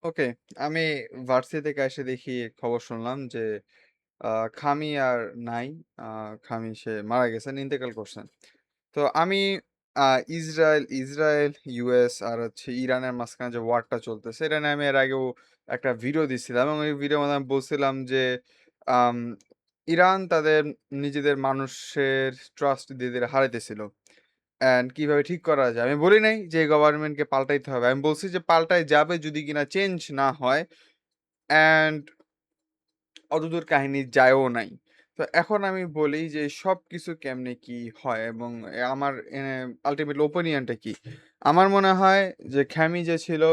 ওকে, আমি ভার্সিটি থেকে এসে দেখি খবর শুনলাম যে আ খামি আর নাই। আ খামি সে মারা গেছেন, ইন্তেকাল করছেন। তো আমি আ ইসরায়েল, ইউএস আর ইরানের মাঝখানে যে ওয়ারটা চলতেছে, এটা নিয়ে আমি এর আগেও একটা ভিডিও দিছিলাম এবং ওই ভিডিওর মধ্যে আমি বলছিলাম যে আম ইরান তাদের নিজেদের মানুষের ট্রাস্ট ধীরে, ধীরে হারাইতেছিল। অ্যান্ড কিভাবে ঠিক করা যায়? আমি বলি নাই যে গভর্নমেন্টকে পাল্টাইতে হবে। আমি বলছি যে পাল্টায় যাবে যদি কিনা চেঞ্জ না হয় অ্যান্ড অতদূর কাহিনী যায়ও নাই। তো এখন আমি বলি যে সবকিছু কেমনে কি হয় এবং আমার আল্টিমেটলি ওপিনিয়নটা কি? আমার মনে হয় যে খ্যামি যে ছিল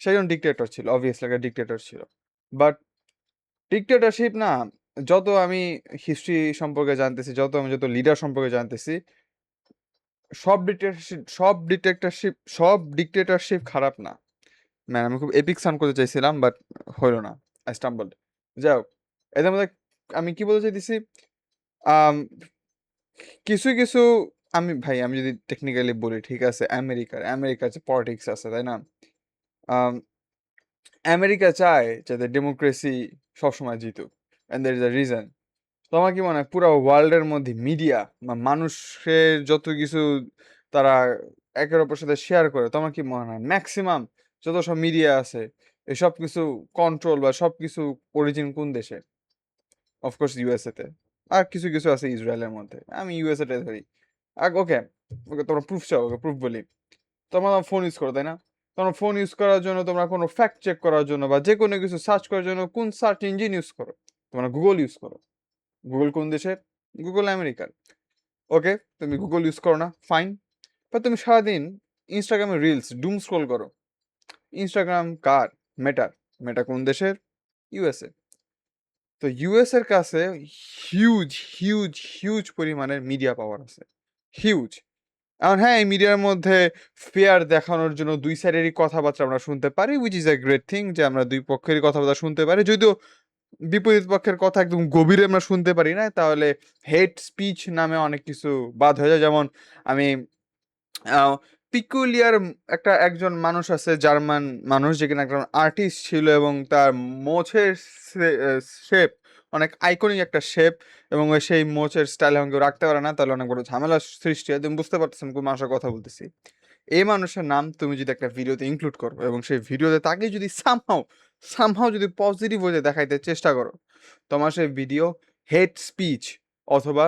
সে একজন ডিক্টেটর ছিল। obviously একটা ডিক্টেটর ছিল। বাট ডিক্টেটরশিপ না যত আমি হিস্ট্রি সম্পর্কে জানতেছি, যত লিডার সম্পর্কে জানতেছি, সব ডিক্টেটরশিপ খারাপ না। ম্যান আমি খুব এপিক সাউন্ড করতে চাইছিলাম বাট হইল না। I stumbled. যাই হোক, এদের মধ্যে আমি কি বলতে চাইতেছি? আম কিছু আমি যদি টেকনিক্যালি বলি ঠিক আছে আমেরিকার যে পলিটিক্স আছে, তাই না? আম আমেরিকা চায় যাতে ডেমোক্রেসি সবসময় জিতুক। And there is a reason. তোমার কি মনে হয় পুরা ওয়ার্ল্ডের মধ্যে মিডিয়া বা মানুষের যত কিছু তারা একের অপরের সাথে শেয়ার করে, তোমার কি মনে হয় ম্যাক্সিমাম যত সব মিডিয়া আছে এসব কিছু কন্ট্রোল বা সবকিছু অরিজিন কোন দেশে? অফকোর্স ইউএসএ তে। আর কিছু আছে ইসরায়েলের মধ্যে। আমি ইউএসএ টাই ধরি। ওকে, ওকে তোমরা প্রুফ চাও, ওকে প্রুফ বলি। তোমরা ফোন ইউজ করো, তাই না? তোমরা ফোন ইউজ করার জন্য তোমরা কোনো ফ্যাক্ট চেক করার জন্য বা যেকোনো কিছু সার্চ করার জন্য কোন সার্চ ইঞ্জিন ইউজ করো? তোমরা গুগল ইউজ করো। গুগল কোন দেশের? গুগল আমেরিকার। ওকে, তুমি গুগল ইউজ করো না, ফাইন। বাট তুমি সারাদিন ইনস্টাগ্রামে রিলস ডুম স্ক্রল করো। ইনস্টাগ্রাম কার? মেটার। মেটা কোন দেশের? ইউএসএ। তো ইউএস এর কাছে হিউজ, হিউজ পরিমাণের মিডিয়া পাওয়ার আছে। হিউজ। এখন হ্যাঁ, এই মিডিয়ার মধ্যে ফেয়ার দেখানোর জন্য ২ সাইডেরই কথাবার্তা আমরা শুনতে পারি, which is a great thing যে আমরা ২ পক্ষেরই কথাবার্তা শুনতে পারি। যদিও বিপরীত পক্ষের কথা একদম গভীরে আমরা শুনতে পারি না। তাহলে হেট স্পিচ নামে অনেক কিছু বাদ হয়ে যায়। যেমন আমি আ পিকুলিয়ার একজন মানুষ আছে, জার্মান মানুষ যে কিনা একজন আর্টিস্ট ছিল এবং তার মোছের শেপ অনেক আইকনিক একটা শেপ এবং সেই মোচের স্টাইল এখন কেউ রাখতে পারে না। তাহলে অনেক বড় ঝামেলার সৃষ্টি হয়। তুমি বুঝতে পারতেছেন কোন মানুষের কথা বলতেছি। এই মানুষের নাম তুমি যদি একটা ভিডিওতে ইনক্লুড করো এবং সেই ভিডিওতে তাকে যদি সামহাউ যদি পজিটিভ ওয়েতে দেখাইতে চেষ্টা করো, তোমার সেই ভিডিও হেট স্পিচ অথবা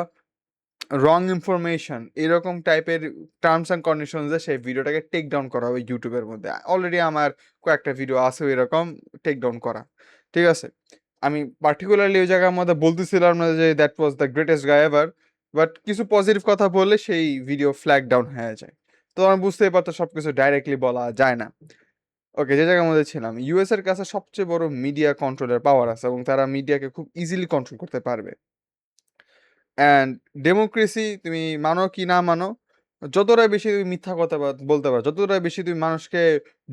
রং ইনফরমেশন এরকম টাইপের টার্মস অ্যান্ড কন্ডিশনস এ সেই ভিডিওটাকে টেক ডাউন করা হবে ইউটিউবের মধ্যে। অলরেডি আমার কয়েকটা ভিডিও আছে এরকম টেক ডাউন করা। ঠিক আছে? আমি পার্টিকুলারলি ওই জায়গার মধ্যে বলতেছিলাম না যে that was the greatest guy ever. But কিছু পজিটিভ কথা বললে সেই ভিডিও ফ্ল্যাগ ডাউন হয়ে যায়। তো আমি বুঝতেই পারতো সবকিছু ডাইরেক্টলি বলা যায় না। ওকে, যে জায়গার মধ্যে ছিলাম। ইউএস এর কাছে সবচেয়ে বড় মিডিয়া কন্ট্রোলের পাওয়ার আছে এবং তারা মিডিয়াকে খুব ইজিলি কন্ট্রোল করতে পারবে। অ্যান্ড ডেমোক্রেসি তুমি মানো কি না মানো, যতটা বেশি তুমি মিথ্যা কথা বলতে পারো, যতটা বেশি তুমি মানুষকে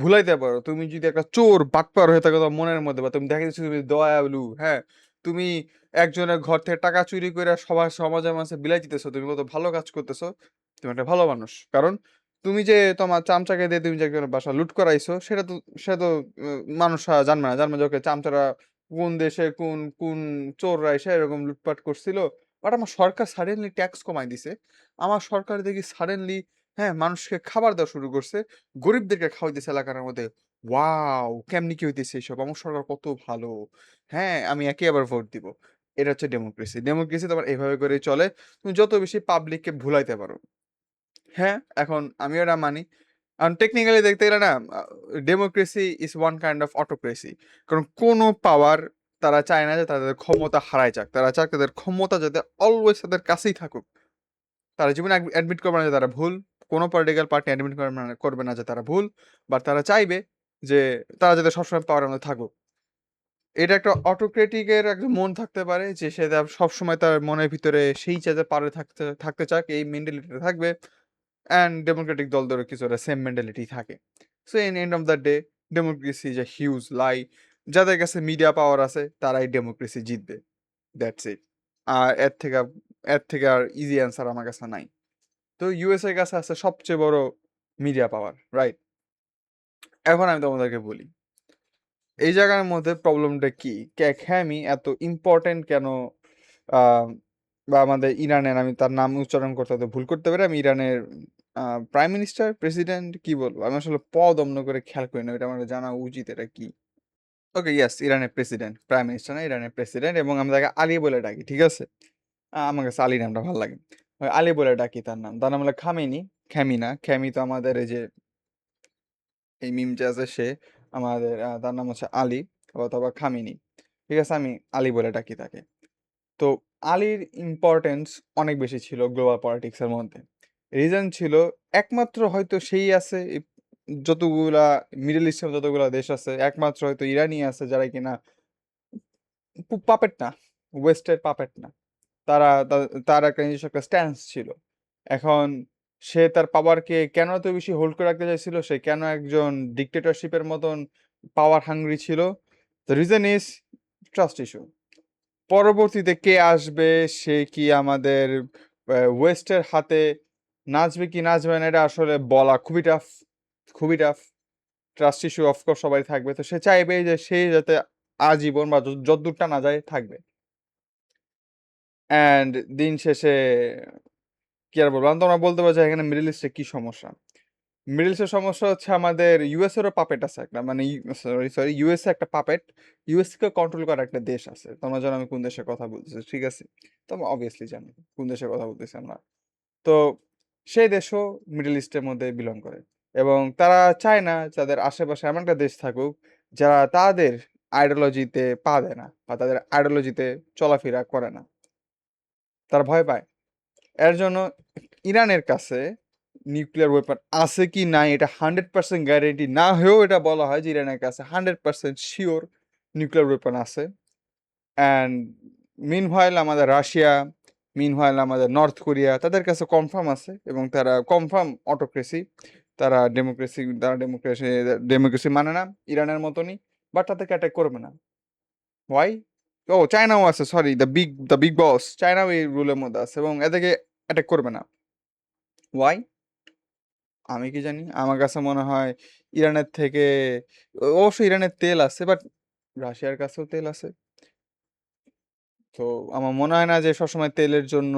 ভুলাইতে পারো, তুমি যদি একটা চোর বাটপার হয়ে থাকো তোমার মনের মধ্যে বা তুমি দেখা যাচ্ছে তুমি দয়ালু, হ্যাঁ, তুমি একজনের ঘর থেকে টাকা চুরি করে সবার সমাজের মাঝে বিলাই দিতেছো, তুমি কত ভালো কাজ করতেছো, তুমি একটা ভালো মানুষ। কারণ তুমি যে তোমার চামচাকে দিয়ে তুমি যে একজনের বাসা লুট করাইছো সেটা তো মানুষ জানবে যে ওকে চামচারা কোন দেশে কোন চোররা এসে এরকম লুটপাট করছিল। বাট আমার সরকার সাডেনলি ট্যাক্স কমায় দিছে। আমার সরকার দেখি সাডেনলি হ্যাঁ, মানুষকে খাবার দেওয়া শুরু করছে। গরিবদেরকে খাওয়াইতেছে এলাকার মধ্যে। ওয়াও! কেমনে কি হইতেছে এসব? আমার সরকার কত ভালো। হ্যাঁ, আমি একে আবার ভোট দিব। এটা হচ্ছে ডেমোক্রেসি। ডেমোক্রেসি তোমার এভাবে করেই চলে। তুমি যত বেশি পাবলিককে ভুলাইতে পারো। হ্যাঁ, এখন আমিও এটা মানি। টেকনিক্যালি দেখতে গেলে না democracy is one kind of autocracy. কারণ কোনো পাওয়ার তারা চায় না যে তাদের ক্ষমতা হারায় যাক। তারা চায় তাদের ক্ষমতা যাতে অলওয়েজ তাদের কাছেই থাকুক। তারা জীবনে অ্যাডমিট করবে না যে তারা ভুল। কোনো পলিটিক্যাল পার্টি অ্যাডমিট করবে না যে তারা ভুল। বাট তারা চাইবে যে তারা যাতে সবসময় পাওয়ারের মধ্যে থাকুক। এটা একটা অটোক্রেটিক এর একটা মন থাকতে পারে যে সে সবসময় তার মনের ভিতরে সেই চাইতে পারে থাকতে চাক, এই মেন্টালিটিটা থাকবে। অ্যান্ড ডেমোক্রেটিক দলদেরও কিছুটা সেম মেন্টালিটি থাকে। So in end of the day democracy is a huge lie. যাদের কাছে মিডিয়া পাওয়ার আছে তারাই ডেমোক্রেসি জিতবে। That's it. আর এর থেকে আর ইজি অ্যান্সার আমার কাছে নাই। তো ইউএস এর কাছে আছে সবচেয়ে বড় মিডিয়া পাওয়ার, রাইট? এখন আমি তোমাদেরকে বলি এই জায়গার মধ্যে প্রবলেমটা কি? খেমি এত ইম্পর্টেন্ট কেন? আহ, বা আমাদের ইরানের, আমি তার নাম উচ্চারণ করতে হয়তো ভুল করতে পারি, আমি ইরানের প্রাইম মিনিস্টার, প্রেসিডেন্ট, কি বলবো, আমি আসলে পদ অন্য করে খেয়াল করি না, এটা আমার জানা উচিত এটা কি। ওকে, ইয়াস, ইরানের প্রেসিডেন্ট, প্রাইম মিনিস্টার না, ইরানের প্রেসিডেন্ট, এবং আমরা তাকে আলী বলে ডাকি, ঠিক আছে? আমার কাছে আলী নামটা ভালো লাগে। ওই আলী বলে ডাকি তার নাম হলো খামেনি। খ্যামি না, খ্যামি তো আমাদের এই যে এই মিম যে আছে সে, আমাদের তার নাম হচ্ছে আলী অথবা খামিনি, ঠিক আছে? আমি আলী বলে ডাকি তাকে। তো আলীর ইম্পর্টেন্স অনেক বেশি ছিল গ্লোবাল পলিটিক্সের মধ্যে। রিজন ছিল একমাত্র হয়তো সেই আছে যতগুলা মিডল ইস্টের যতগুলা দেশ আছে, একমাত্র হয়তো ইরানই আছে যারা কিনা পাপেট না, ওয়েস্টের পাপেট না। তার একটা নিজস্ব একটা স্ট্যান্স ছিল। এখন সে তার পাওয়ারকে কেন এত বেশি হোল্ড করে রাখতে চাইছিল, সে কেন একজন ডিক্টেটরশিপের মতন পাওয়ার হাংরি ছিল? The reason is trust issue. পরবর্তীতে কে আসবে, সে কি আমাদের ওয়েস্টের হাতে নাচবে কি নাচবে না, এটা আসলে বলা খুবই টাফ, খুবই টাফ। ট্রাস্ট ইস্যু অফকোর্স সবাই থাকবে, তো সে চাইবে যে সে যাতে আজীবন বা যতদূরটা না যায় থাকবে। অ্যান্ড দিন শেষে কি আর বলবো, তোমরা বলতে পারছো এখানে মিডল ইস্টে কি সমস্যা? মিডল ইস্টের সমস্যা হচ্ছে আমাদের ইউএস এরও পাপেট আছে একটা, মানে সরি সরি, ইউএসএ একটা পাপেট, ইউএস কে কন্ট্রোল করা একটা দেশ আছে। তোমরা জানো আমি কোন দেশের কথা বলতেছি, ঠিক আছে? তোমরা অবভিয়াসলি জানো কোন দেশের কথা বলতেছি আমরা। তো সেই দেশও মিডল ইস্টের মধ্যে বিলং করে, এবং তারা চায় না তাদের আশেপাশে এমন একটা দেশ থাকুক যারা তাদের আইডিওলজিতে পা দেয় না বা তাদের আইডিওলজিতে চলাফেরা করে না, তারা ভয় পায়। এর জন্য ইরানের কাছে নিউক্লিয়ার ওয়েপন আছে কি নাই এটা 100% গ্যারেন্টি না হয়েও এটা বলা হয় যে ইরানের কাছে 100% শিওর নিউক্লিয়ার ওয়েপন আছে। অ্যান্ড মিনহোয়াইল আমাদের রাশিয়া, মিনহোয়াইল আমাদের নর্থ কোরিয়া, তাদের কাছে কনফার্ম আছে, এবং তারা কনফার্ম অটোক্রেসি, তারা ডেমোক্রেসি মানে না ইরানের মতনই, বাট তাদেরকে অ্যাটাক করবে না। ওয়াই? ও, চায়নাও আছে, সরি, দ্য বিগ বস চায়নাও এই রুলের মধ্যে আছে, এবং এদেরকে অ্যাটাক করবে না। ওয়াই? আমি কি জানি, আমার কাছে মনে হয় ইরানের থেকে, অবশ্যই ইরানের তেল আছে, বাট রাশিয়ার কাছেও তেল আছে। তো আমার মনে হয় না যে সবসময় তেলের জন্য,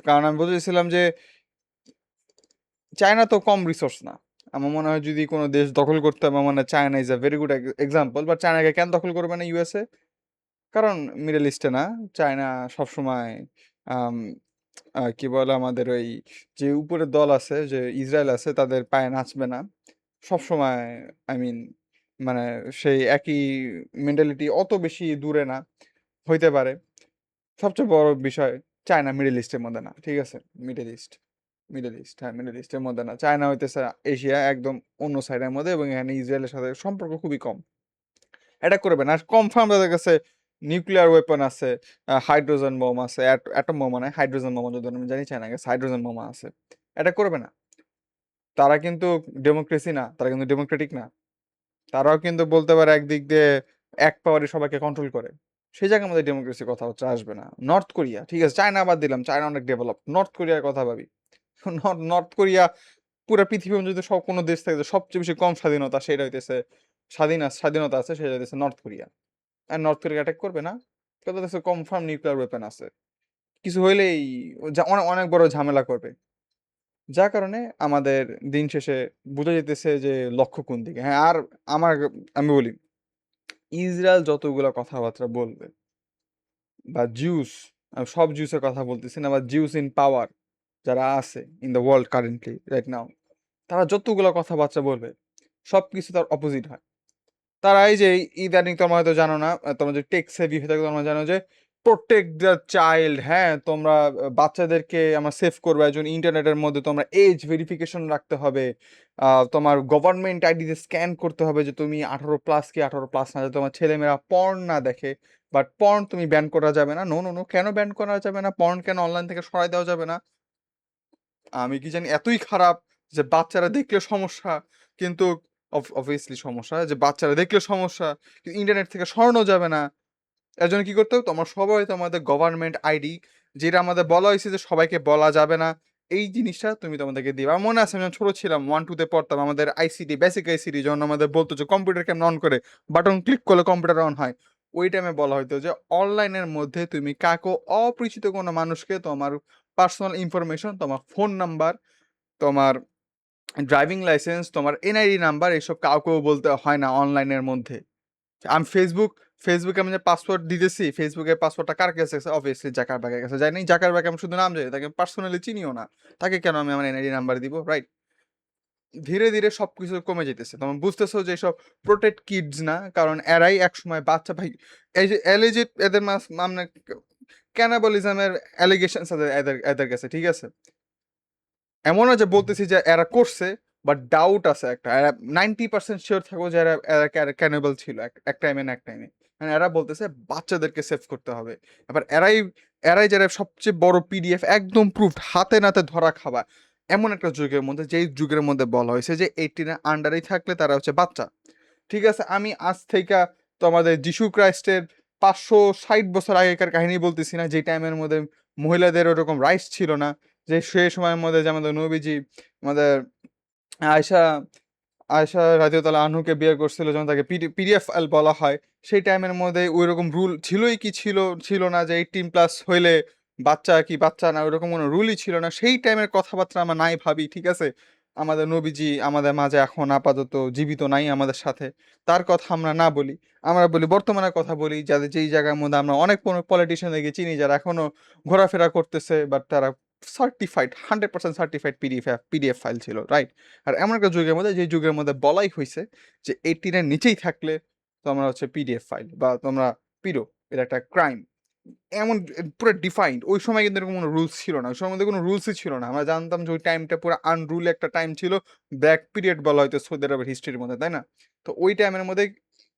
কারণ আমি বুঝেছিলাম যে চায়না তো কম রিসোর্স না। আমার মনে হয় যদি কোনো দেশ দখল করতে হবে, আমার মনে হয় China is a very good example. But চায়নাকে কেন দখল করবে না ইউএসএ? কারণ মিডল ইস্টে না, চায়না সবসময় আম, কি বলে আমাদের ওই যে উপরের দল আছে, যে ইসরায়েল আছে, তাদের পায়ে নাচবে না সবসময়। আই মিন, মানে সেই একই মেন্টালিটি অত বেশি দূরে না হইতে পারে। সবচেয়ে বড় বিষয়, চায়না মিডল ইস্টের মধ্যে না, ঠিক আছে? মিডল ইস্ট, হ্যাঁ, মিডল ইস্টের মধ্যে না। চায়না হইতেছে এশিয়া একদম অন্য সাইডের মধ্যে, এবং এখানে ইসরায়েলের সাথে সম্পর্ক খুবই কম। এটা করবে না, কনফার্ম তাদের কাছে নিউক্লিয়ার ওয়েপন আছে, হাইড্রোজেন বোম আছে, অ্যাটম বোমা নয়, হাইড্রোজেন বোমা, যদি আমি জানি চায়না কাছে হাইড্রোজেন বোমা আছে। এটা করবে না। তারা কিন্তু ডেমোক্রেসি না, তারা কিন্তু ডেমোক্রেটিক না। তারাও কিন্তু বলতে পারে একদিক দিয়ে এক পাওয়ারে সবাইকে কন্ট্রোল করে। সেই জায়গায় আমাদের ডেমোক্রেসির কথা হচ্ছে আসবে না। নর্থ কোরিয়া, ঠিক আছে, চায়না বাদ দিলাম, চায়না অনেক ডেভেলপ, নর্থ কোরিয়ার কথা ভাবি। নর্থ কোরিয়া পুরো পৃথিবীর মধ্যে যদি সব কোনো দেশ থাকে যে সবচেয়ে বেশি কম স্বাধীনতা, সেটা হইতেছে স্বাধীনতা আছে, সেটা হইতেছে নর্থ কোরিয়া। আর নর্থ কোরিয়া অ্যাটাক করবে না, কিন্তু দেশে কনফার্ম নিউক্লিয়ার ওয়েপন আছে। কিছু হইলেই অনেক অনেক বড় ঝামেলা করবে। যার কারণে আমাদের দিন শেষে বোঝা যেতেছে যে লক্ষ্য কোন দিকে। হ্যাঁ, আর আমার, আমি বলি, ইসরায়েল যতগুলা কথাবার্তা বলবে, বা জিউস, আমি সব জিউসের কথা বলতেছি না, বা জিউস ইন পাওয়ার যারা আছে in the world currently right now, তারা যতগুলো কথাবার্তা বলবে সবকিছু তার অপোজিট হয়। তারা এই যে ইদানিং, তোমরা হয়তো জানো না, তোমরা যে টেক সেভি হয়ে থাকো, তোমরা জানো যে প্রোটেক্ট দ্য চাইল্ড। হ্যাঁ, তোমরা বাচ্চাদেরকে আমরা সেভ করবো, একজন ইন্টারনেটের মধ্যে তোমরা এজ ভেরিফিকেশন রাখতে হবে, তোমার গভর্নমেন্ট আইডিতে স্ক্যান করতে হবে যে তুমি 18+ কি 18+ না, যাতে তোমার ছেলেমেয়েরা পর্ন না দেখে। বাট পর্ন তুমি ব্যান করা যাবে না। নো নো নো, কেন ব্যান করা যাবে না? পর্ন কেন অনলাইন থেকে সরাই দেওয়া যাবে না? আমি কি জানি এতই খারাপ যে বাচ্চারা দেখলে সমস্যা, কিন্তু অবভিয়াসলি সমস্যা, যে বাচ্চারা দেখলে সমস্যা, কিন্তু ইন্টারনেট থেকে সরানো যাবে না। এর জন্য কি করতে হবে? তোমার সবাই তোমাদের গভর্নমেন্ট আইডি, যেটা আমাদের বলা হয়েছে যে সবাইকে বলা যাবে না, এই জিনিসটা তুমি তোমাদেরকে দিবা। আমার মনে আছে আমি যখন ছোট ছিলাম 1-2 তে পড়তাম, আমাদের আইসিটি, বেসিক আইসিটি যখন আমাদের বলতো যে কম্পিউটার কেমনে অন করে, বাটন ক্লিক করলে কম্পিউটার অন হয়। ওই টাইমে বলা হইতো যে অনলাইনের মধ্যে তুমি কাকো অপরিচিত কোনো মানুষকে তোমার পার্সোনাল ইনফরমেশন, তোমার ফোন নাম্বার, তোমার ড্রাইভিং লাইসেন্স, তোমার এনআইডি নাম্বার এসব কাউকেও বলতে হয় না অনলাইনের মধ্যে। আমি ফেসবুকে আমি যে পাসওয়ার্ড দিতেছি, ফেসবুকের পাসওয়ার্ডটা কার কাছে আছে? অবভিয়াসলি জাকারবার্গের কাছে। জানি জাকারবার্গ, আমি শুধু নাম জানি, তাকে পার্সোনালি চিনিও না। তাকে কেন আমি আমার এনআইডি নাম্বার দিব, রাইট? ধীরে ধীরে সবকিছু কমে যেতেছে। তোমরা বুঝতেছো যে এসব প্রোটেক্ট কিডস না, কারণ এরাই একসময় বাচ্চা ভাই। এই যে অ্যালিজেড এদের মানে ক্যানাবলিজমের অ্যালিগেশনস আছে এদের এদের কাছে, ঠিক আছে? এমন না যে বলতেছি যে এরা করছে, বাট ডাউট আছে একটা। এরা 90% শিওর থাকবো যে এরা এরা ক্যানিবাল ছিল এক টাইমে না এক টাইমে। মানে এরা বলতেছে বাচ্চাদেরকে সেভ করতে হবে। এবার এরাই এরাই যারা সবচেয়ে বড় পিডিএফ একদম প্রুফড, হাতে নাতে ধরা খাওয়া এমন একটা যুগের মধ্যে, যেই যুগের মধ্যে বলা হয়েছে যে 18 এর আন্ডারেই থাকলে তারা হচ্ছে বাচ্চা। ঠিক আছে, আমি আজ থেকে তোমাদের যিশু ক্রাইস্টের 560 বছর আগেকার কাহিনী বলতেছি না, যে টাইমের মধ্যে মহিলাদের ওরকম রাইটস ছিল না, যে সেই সময়ের মধ্যে যে আমাদের নবীজি, আমাদের আয়সা আয়সা রাদিয়াল্লাহু আনহুকে বিয়ে করছিল, যখন তাকে পিডিএফ ফাইল বলা হয়, সেই টাইমের মধ্যে ওই রকম রুল ছিলই কি ছিল না যে 18+ হইলে বাচ্চা কি বাচ্চা না, ওইরকম কোনো রুলই ছিল না। সেই টাইমের কথাবার্তা আমরা নাই ভাবি, ঠিক আছে? আমাদের নবীজি আমাদের মাঝে এখন আপাতত জীবিত নাই আমাদের সাথে, তার কথা আমরা না বলি। আমরা বলি বর্তমানের কথা বলি, যাদের যেই জায়গার মধ্যে আমরা অনেক পলিটিশিয়ানদেরকে চিনি যারা এখনো ঘোরাফেরা করতেছে, বাট তারা সার্টিফাইড, 100% সার্টিফাইড পিডিএফ ফাইল ছিল, রাইট? আর এমন একটা যুগের মধ্যে, যে যুগের মধ্যে বলাই হয়েছে যে 18 এর নিচেই থাকলে তোমরা হচ্ছে পিডিএফ ফাইল বা তোমরা পিরো, এটা একটা ক্রাইম। এমন পুরো ডিফাইন্ড। ওই সময় কিন্তু এরকম কোনো রুলস ছিল না, ওই সময় মধ্যে কোনো রুলসই ছিল না। আমরা জানতাম যে ওই টাইমটা পুরো আনরুল একটা টাইম ছিল, ব্ল্যাক পিরিয়ড বলা হয়তো সৌদি আরবের হিস্ট্রির মধ্যে, তাই না? তো ওই টাইমের মধ্যে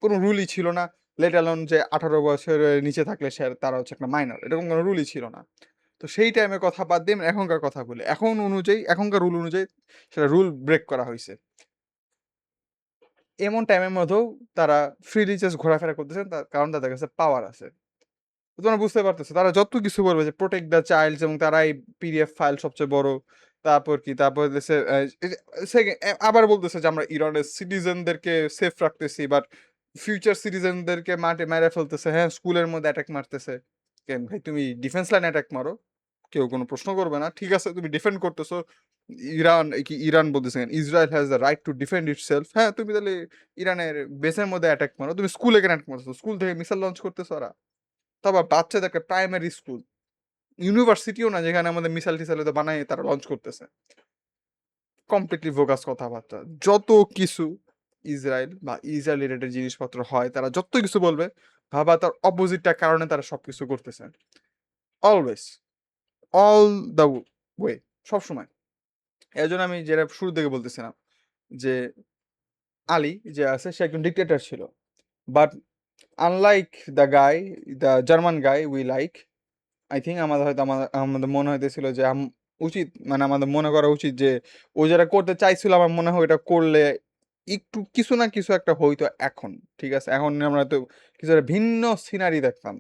কোনো রুলই ছিল না। লেট অ্যালোন যে 18 বছরের নিচে থাকলে সে তারা হচ্ছে একটা মাইনর, এরকম কোনো রুলই ছিল না। তো সেই টাইমের কথা বাদ দিয়ে আমরা এখনকার কথা বলি। এখনকার রুল অনুযায়ী সেটা রুল ব্রেক করা হয়েছে। এমন টাইমের মধ্যেও তারা ফ্রিলি জাস্ট ঘোরাফেরা করতেছে, তার কারণ তাদের কাছে পাওয়ার আছে। তো তোমরা বুঝতে পারতেছো, তারা যত কিছু বলবে যে প্রোটেক্ট দ্য চাইল্ড, এবং তারাই পিডিএফ ফাইল সবচেয়ে বড়। তারপর কি, তারপর দেশে আবার বলতেছে যে আমরা ইরানের সিটিজেনদেরকে সেফ রাখতেছি, বাট ফিউচার সিটিজেনদেরকে মাঠে মেরে ফেলতেছে। হ্যাঁ, স্কুলের মধ্যে অ্যাটাক মারতেছে। কেন ভাই, তুমি ডিফেন্স লাইন অ্যাটাক মারো, কেউ কোনো প্রশ্ন করবে না। ঠিক আছে, তুমি ডিফেন্ড করতেছো। ইরান বলতেছে Israel has the right to defend itself. হ্যাঁ, তুমি তাহলে ইরানের বেসের মধ্যে অ্যাটাক মারো। তুমি স্কুলে কেন অ্যাটাক মারছো? স্কুল থেকে মিসাইল লঞ্চ করতেছো ওরা। তবে বাচ্চাদেরকে প্রাইমারি স্কুল, ইউনিভার্সিটিও না যেখানে আমাদের মিসাইল টিসাইল বানায় তারা লঞ্চ করতেছে। কমপ্লিটলি ভোগাস কথাবার্তা। যত কিছু ইসরায়েল বা ইসরায়েল রিলেটেড জিনিসপত্র হয়, তারা যত কিছু বলবে, ভাবা তার অপোজিটটা কারণে তারা সবকিছু করতেছে। অলওয়েজ, অল দ্য ওয়ে, সবসময়। এই জন্য আমি যেটা শুরু থেকে বলতেছিলাম যে আলী যে আছে সে একজন ডিক্টেটর ছিল, but unlike the guy, the German guy we like, I think আমাদের হয়তো আমাদের মনে হইতেছিল যে উচিত, মানে আমাদের মনে করা উচিত যে ও যেটা করতে চাইছিল, আমার মনে হয় এটা করলে একটু কিছু না কিছু একটা হইতো এখন। ঠিক আছে, এখন আমরা তো কিছু একটা ভিন্ন সিনারি দেখতাম।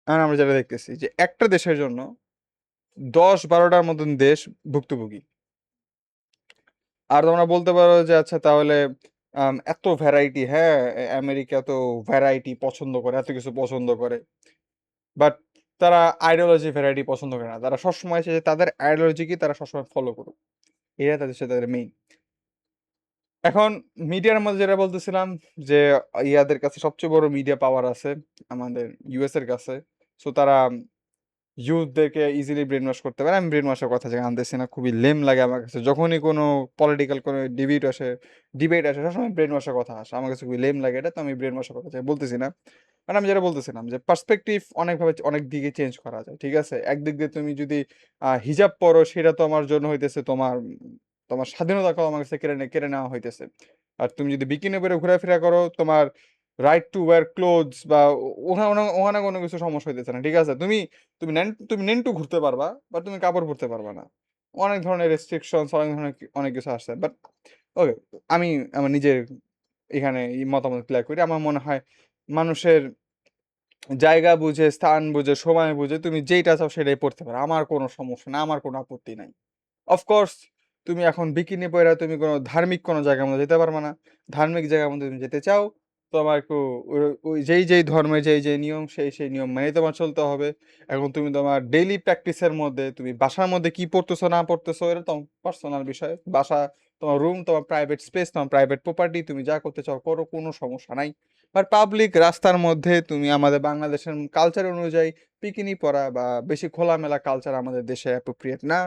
আর আমরা যেটা দেখতেছি যে একটা দেশের জন্য 10-12টার মতন দেশ ভুক্তভোগী। আর তোমরা বলতে পারো যে আচ্ছা তাহলে এত ভ্যারাইটি, হ্যাঁ, আমেরিকা তো ভ্যারাইটি পছন্দ করে, এত কিছু পছন্দ করে, বাট তারা আইডিওলজি ভ্যারাইটি পছন্দ করে না। তারা সবসময় চায় যে তাদের আইডিওলজিকে তারা সবসময় ফলো করুক, এটা তাদের সাথে মেইন। এখন মিডিয়ার মধ্যে যেটা বলতেছিলাম যে ইয়াদের কাছে সবচেয়ে বড় মিডিয়া পাওয়ার আছে আমাদের ইউএস এর কাছে। সো তারা ইউথদেরকে ইজিলি ব্রেন ওয়াশ করতে পারে। আমি ব্রেন ওয়াশের কথা যে আনতেছি না, খুবই লেম লাগে আমার কাছে যখনই কোনো পলিটিক্যাল কোনো ডিবেট আসে সবসময় ব্রেন ওয়াশের কথা আসে, আমার কাছে খুবই লেম লাগে এটা। তো আমি ব্রেন ওয়াশের কথা বলতেছি না। মানে আমি যেটা বলতেছিলাম যে পার্সপেক্টিভ অনেকভাবে অনেক দিকে চেঞ্জ করা যায়, ঠিক আছে? একদিক দিয়ে তুমি যদি হিজাব পরো, সেটা তো আমার জন্য হইতেছে তোমার স্বাধীনতা আমার কাছে কেড়ে নেওয়া হইতেছে। আর তুমি যদি বিকিনি পরে ঘোরাফেরা করো, তোমার রাইট টু ওয়্যার ক্লোথস বা ওখানে ওখানে কোনো কিছু সমস্যা হইতেছে না, ঠিক আছে? তুমি নেন টু ঘুরতে পারবা, বাট তুমি কাপড় পরতে পারবা না। অনেক ধরনের রেস্ট্রিকশন, অনেক ধরনের অনেক কিছু আসছে, বাট ওকে, আমি আমার নিজের এখানে এই মতামত ক্লিয়ার করি। আমার মনে হয় মানুষের জায়গা বুঝে, স্থান বুঝে, সময় বুঝে তুমি যেইটা চাও সেটাই পড়তে পারো। আমার কোনো সমস্যা না, আমার কোনো আপত্তি নাই। অফকোর্স তুমি এখন বিকিনি পইড়া তুমি কোনো ধার্মিক কোনো জায়গার মধ্যে যেতে পারবা না। ধার্মিক জায়গার মধ্যে তুমি যেতে চাও, তোমার একটু ওই যেই ধর্মের যেই নিয়ম সেই নিয়ম মেনেই তোমার চলতে হবে। এখন তুমি তোমার ডেইলি প্র্যাকটিসের মধ্যে তুমি বাসার মধ্যে কি পড়তেছো না পড়তেছো এটা তোমার পার্সোনাল বিষয়। বাসা তোমার রুম, তোমার প্রাইভেট স্পেস, তোমার প্রাইভেট প্রপার্টি, তুমি যা করতে চাও করো, কোনো সমস্যা নাই। বাট পাবলিক রাস্তার মধ্যে তুমি আমাদের বাংলাদেশের কালচার অনুযায়ী বিকিনি পরা বা বেশি খোলামেলা কালচার আমাদের দেশে অ্যাপ্রোপ্রিয়েট না।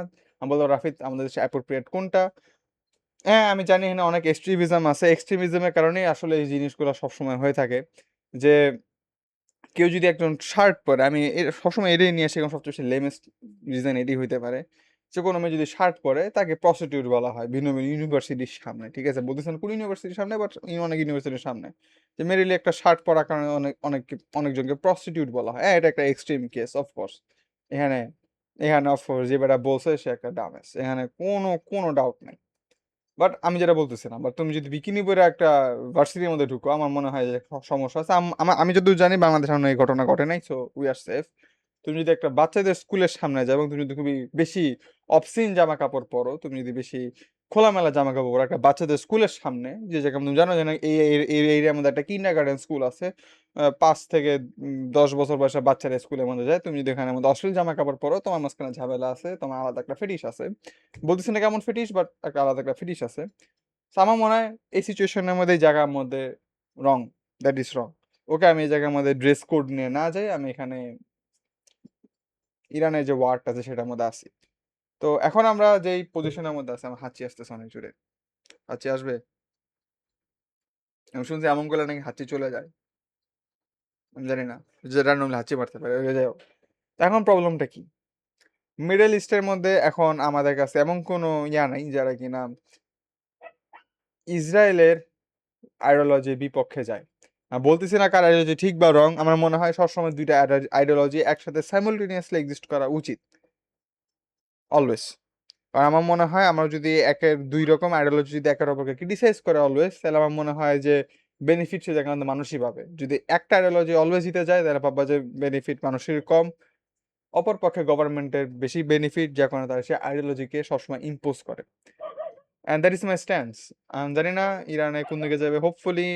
আমি বলবো রাফিদ আমাদের দেশে অ্যাপ্রোপ্রিয়েট কোনটা? হ্যাঁ, আমি জানি এখানে অনেক এক্সট্রিমিজম আছে। এক্সট্রিমিজমের কারণেই আসলে এই জিনিসগুলো সবসময় হয়ে থাকে। যে কেউ যদি একজন শার্ট পরে, আমি সবসময় এটাই নিয়ে আসি কারণ সবচেয়ে বেশি লেমেস্ট রিজন এটাই হইতে পারে। যে কোনো মেয়ে যদি শার্ট পরে তাকে প্রস্টিটিউট বলা হয় ভিন্ন ভিন্ন ইউনিভার্সিটির সামনে। ঠিক আছে? বলতেছেন কোন ইউনিভার্সিটির সামনে? বাট অনেক ইউনিভার্সিটির সামনে। যে মেরিলি একটা শার্ট পরার কারণে অনেকজনকে প্রস্টিটিউট বলা হয়। হ্যাঁ, এটা একটা এক্সট্রিম কেস অফ কোর্স। এখানে এখানে অফ কোর্স যে বেটা বলছে সে একটা ডাম্বাস। এখানে কোনো ডাউট নাই। বাট আমি যেটা বলতেছিলাম, বাট তুমি যদি বিকিনি পরে একটা ভার্সিটির মধ্যে ঢুকো, আমার মনে হয় যে সমস্যা আছে। আমি যতদূর জানি বাংলাদেশে এখনো এই ঘটনা ঘটে নাই, সো উই আর সেফ। তুমি যদি একটা বাচ্চাদের স্কুলের সামনে যাও এবং তুমি যদি খুবই বেশি অবসিন জামা কাপড় পরো, তুমি যদি বেশি খোলামেলা জামা কাপড় পরো একটা বাচ্চাদের স্কুলের সামনে, যে জায়গা তুমি জানো যে না এই এরিয়ার মধ্যে একটা কিন্ডার গার্ডেন স্কুল আছে, 5 থেকে 10 বছর বয়সের বাচ্চারা স্কুলের মধ্যে যায়, তুমি যদি এখানের মধ্যে অশ্লীল জামা কাপড় পরো, তোমার মাঝখানে ঝামেলা আছে, তোমার আলাদা একটা ফেটিস আছে। বলতেছি না কেমন ফেটিস, বাট একটা আলাদা একটা ফেটিস আছে। So আমার মনে হয় এই সিচুয়েশনের মধ্যে এই জায়গার মধ্যে রং, দ্যাট ইজ রং। ওকে, আমি এই জায়গার মধ্যে ড্রেস কোড নিয়ে না যাই, আমি এখানে ইরানের যে ওয়ারটা আছে সেটার মধ্যে আছি। তো এখন আমরা যেই পজিশনের মধ্যে আছি, আমার হাঁচি আসতেছে অনেক জোরে। হাঁচি আসবে? আমি শুনছি এমন করলে নাকি হাঁচি চলে যায়। আমি জানি না, যে র্যান্ডমলি হাঁচি মারতে পারে, যাই হোক। এখন প্রবলেমটা কি? মিডল ইস্টের মধ্যে এখন আমাদের কাছে এমন কোনো নাই যারা কিনা ইসরায়েলের আইডিওলজির বিপক্ষে যায়। বলতেছি না কার আইডিওলজি ঠিক বা রং, আমার মনে হয় সবসময় দুইটা আইডিওলজি একসাথে সাইমultaneously এক্সিস্ট করা উচিত, অলওয়েজ। আর আমার মনে হয় আমরা যদি একের দুই রকম আইডিওলজি যদি একের অপরকে ক্রিটিসাইজ করে অলওয়েজ, তাহলে আমার মনে হয় যে বেনিফিট সে জায়গায় আমাদের মানুষই পাবে। যদি একটা আইডিওলজি অলওয়েজ জিতে যায় তাহলে পাবা যে বেনিফিট মানুষের কম, অপরপক্ষে গভর্নমেন্টের বেশি বেনিফিট, যে কারণে তারা সে আইডিওলজিকে সবসময় ইম্পোজ করে। And that is my stance. আমি জানি না ইরানে কোন দিকে যাবে। হোপফুলি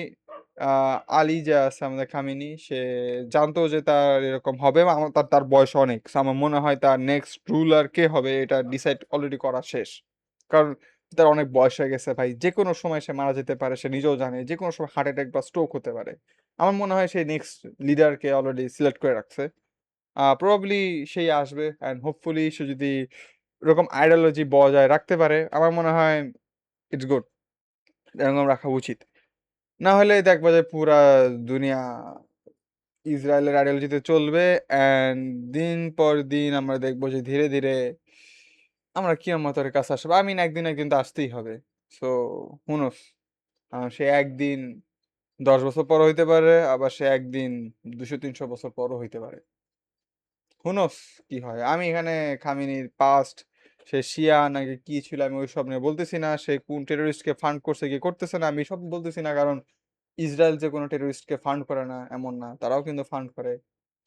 আলী যে আছে আমাদের খামেনি, সে জানতো যে তার এরকম হবে, এবং তার বয়স অনেক। So আমার মনে হয় তার নেক্সট রুলার কে হবে এটা ডিসাইড অলরেডি করা শেষ। কারণ তার অনেক বয়স হয়ে গেছে ভাই, যে কোনো সময় সে মারা যেতে পারে, সে নিজেও জানে যে কোনো সময় হার্ট অ্যাটাক বা স্ট্রোক হতে পারে। আমার মনে হয় সেই নেক্সট লিডারকে অলরেডি সিলেক্ট করে রাখছে। প্রবাবলি সেই আসবে, অ্যান্ড হোপফুলি সে যদি এরকম আইডিওলজি বজায় রাখতে পারে, আমার মনে হয় ইটস গুড, এরকম রাখা উচিত। না হলে দেখবা যে পুরা দুনিয়া ইসরায়েলের আইডিওলজিতে চলবে, অ্যান্ড দিন পর দিন আমরা দেখবো যে ধীরে ধীরে আমরা কিয়ামতের কাছে আসবো। আই মিন একদিন তো আসতেই হবে। সো হু নোস, সে একদিন 10 বছর পর হইতে পারে, আবার সে একদিন 200-300 বছর পরও হইতে পারে। হু নোস কি হয়। আমি এখানে খামেনির পাস্ট, সে শিয়া নাকি কি ছিল, আমি ওইসব নিয়ে বলতেছি না। সে কোন টেরোরিস্টকে ফান্ড করছে কি করতেছে না, আমি সব বলতেছি না। কারণ ইসরায়েল যে কোনো টেরোরিস্টকে ফান্ড করে না এমন না, তারাও কিন্তু ফান্ড করে।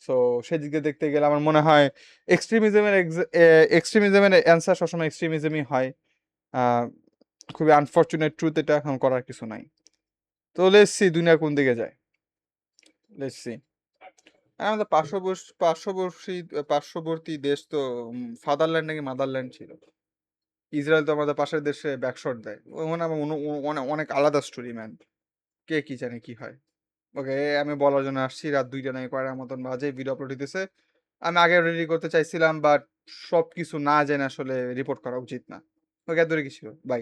সো সেদিকে দেখতে গেলে আমার মনে হয় এক্সট্রিমিজমের অ্যান্সার সবসময় এক্সট্রিমিজমই হয়। আহ, খুবই আনফর্চুনেট ট্রুথ, এটা এখন করার কিছু নাই। তো লেটস সি দুনিয়া কোন দিকে যায়, লেটস সি। আমাদের পার্শ্ববর্তী দেশ তো ফাদারল্যান্ড নাকি মাদারল্যান্ড ছিল। ইসরায়েল তো আমাদের পাশের দেশে ব্যাকশট দেয়, ওখানে আমার অনেক আলাদা স্টোরি ম্যান। কে কি জানে কি হয়। ওকে, আমি বলার জন্য আসছি। রাত 2টা নাকি কয়টার মতন বাজে, ভিডিও আপলোড হইতেছে। আমি আগে রেডি করতে চাইছিলাম, বাট সবকিছু না জেনে আসলে রিপোর্ট করা উচিত না। ওকে, এত কিছু বাই।